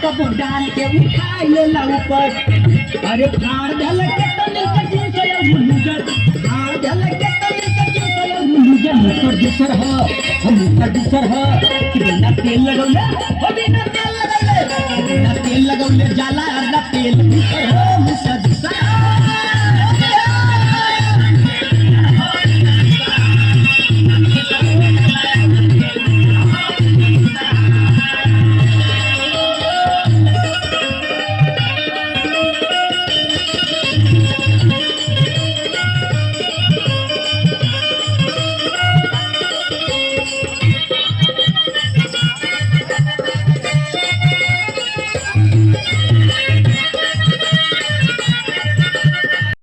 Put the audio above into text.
कब डाल के उठाए लेला ऊपर अरे फाड़ दल के तनी कजी से मुलुजर फाड़ दल के तनी कजी से मुलुजर प्रोड्यूसर हो हम प्रोड्यूसर हो बिना तेल लगौले हो बिना तेल लगौले जाला ना तेल हो मुसज